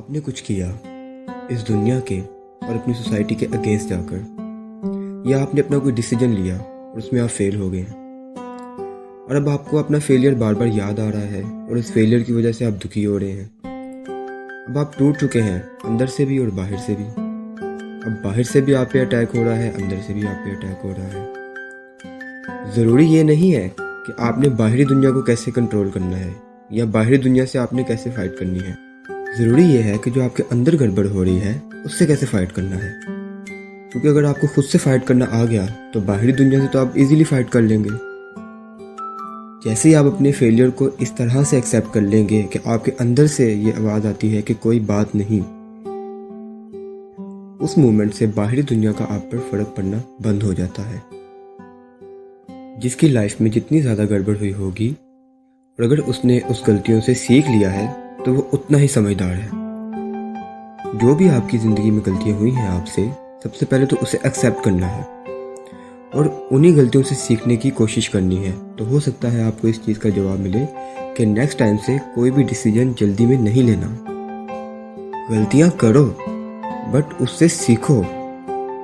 आपने कुछ किया इस दुनिया के और अपनी सोसाइटी के अगेंस्ट जाकर, या आपने अपना कोई डिसीजन लिया और उसमें आप फेल हो गए और अब आपको अपना फेलियर बार बार याद आ रहा है और इस फेलियर की वजह से आप दुखी हो रहे हैं। अब आप टूट चुके हैं, अंदर से भी और बाहर से भी। अब बाहर से भी आप पे अटैक हो रहा है, अंदर से भी आप पे अटैक हो रहा है। ज़रूरी ये नहीं है कि आपने बाहरी दुनिया को कैसे कंट्रोल करना है या बाहरी दुनिया से आपने कैसे फाइट करनी है। ज़रूरी ये है कि जो आपके अंदर गड़बड़ हो रही है उससे कैसे फाइट करना है। क्योंकि अगर आपको खुद से फाइट करना आ गया तो बाहरी दुनिया से तो आप इजीली फाइट कर लेंगे। जैसे ही आप अपने फेलियर को इस तरह से एक्सेप्ट कर लेंगे कि आपके अंदर से ये आवाज़ आती है कि कोई बात नहीं, उस मोमेंट से बाहरी दुनिया का आप पर फर्क पड़ना बंद हो जाता है। जिसकी लाइफ में जितनी ज़्यादा गड़बड़ हुई होगी और अगर उसने उस गलतियों से सीख लिया है तो वो उतना ही समझदार है। जो भी आपकी ज़िंदगी में गलतियाँ हुई हैं आपसे, सबसे पहले तो उसे एक्सेप्ट करना है और उन्हीं गलतियों से सीखने की कोशिश करनी है। तो हो सकता है आपको इस चीज़ का जवाब मिले कि नेक्स्ट टाइम से कोई भी डिसीजन जल्दी में नहीं लेना। गलतियाँ करो बट उससे सीखो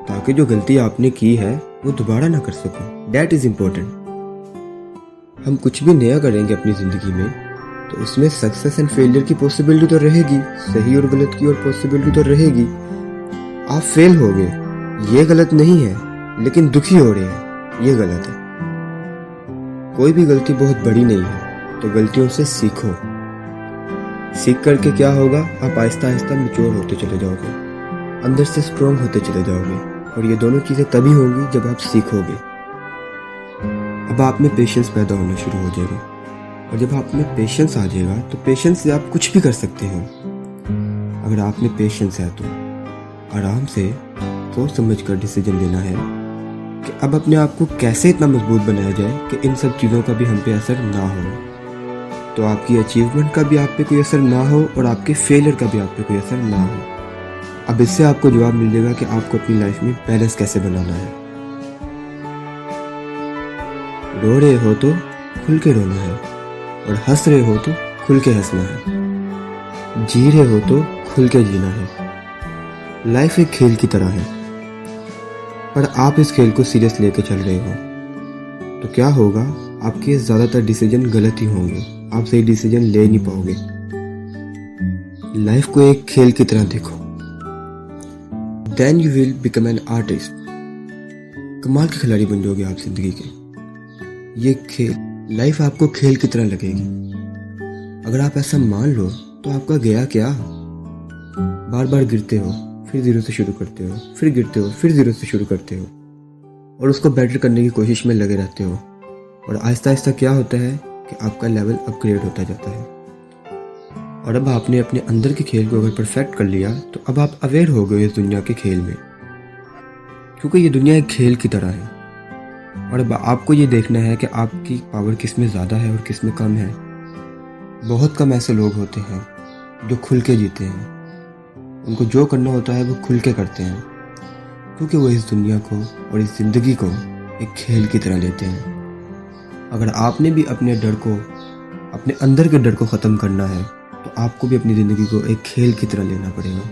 ताकि जो गलती आपने की है वो दोबारा ना कर सको। That is important. हम कुछ भी नया करेंगे अपनी ज़िंदगी में तो उसमें सक्सेस एंड फेलियर की पॉसिबिलिटी तो रहेगी, सही और गलत की और पॉसिबिलिटी तो रहेगी। आप फेल हो गए, ये गलत नहीं है, लेकिन दुखी हो रहे हैं, ये गलत है। कोई भी गलती बहुत बड़ी नहीं है, तो गलतियों से सीखो। सीख करके क्या होगा, आप आहिस्ता आहिस्ता मैच्योर होते चले जाओगे, अंदर से स्ट्रॉन्ग होते चले जाओगे। और ये दोनों चीज़ें तभी होंगी जब आप सीखोगे। अब आप में पेशेंस पैदा होना शुरू हो जाएगा और जब आप में पेशेंस आ जाएगा तो पेशेंस से आप कुछ भी कर सकते हैं। अगर आप में पेशेंस है तो आराम से सोच समझ कर डिसीजन लेना है कि अब अपने आप को कैसे इतना मजबूत बनाया जाए कि इन सब चीज़ों का भी हम पे असर ना हो। तो आपकी अचीवमेंट का भी आप पे कोई असर ना हो और आपके फेलियर का भी आप पे कोई असर ना हो। अब इससे आपको जवाब मिल जाएगा कि आपको अपनी लाइफ में बैलेंस कैसे बनाना है। रो रहे हो तो खुल के रोना है और हंस रहे हो तो खुल के हंसना है। जी रहे हो तो खुल के जीना है। लाइफ एक खेल की तरह है, पर आप इस खेल को सीरियस लेके चल रहे हो तो क्या होगा, आपके ज़्यादातर डिसीजन गलत ही होंगे। आप सही डिसीजन ले नहीं पाओगे। लाइफ को एक खेल की तरह देखो, then you will become an artist. कमाल के खिलाड़ी बन जाओगे आप जिंदगी के। ये खेल, लाइफ आपको खेल की तरह लगेगी। अगर आप ऐसा मान लो तो आपका गया क्या। बार बार गिरते हो, फिर जीरो से शुरू करते हो, फिर गिरते हो, फिर जीरो से शुरू करते हो और उसको बेटर करने की कोशिश में लगे रहते हो। और आहिस्ता आहिस्ता क्या होता है कि आपका लेवल अपग्रेड होता जाता है। और अब आपने अपने अंदर के खेल को अगर परफेक्ट कर लिया तो अब आप अवेयर हो गए इस दुनिया के खेल में, क्योंकि ये दुनिया एक खेल की तरह है। और अब आपको ये देखना है कि आपकी पावर किस में ज़्यादा है और किस में कम है। बहुत कम ऐसे लोग होते हैं जो खुल के जीते हैं। उनको जो करना होता है वो खुल के करते हैं, क्योंकि वो इस दुनिया को और इस ज़िंदगी को एक खेल की तरह लेते हैं। अगर आपने भी अपने डर को, अपने अंदर के डर को ख़त्म करना है तो आपको भी अपनी ज़िंदगी को एक खेल की तरह लेना पड़ेगा।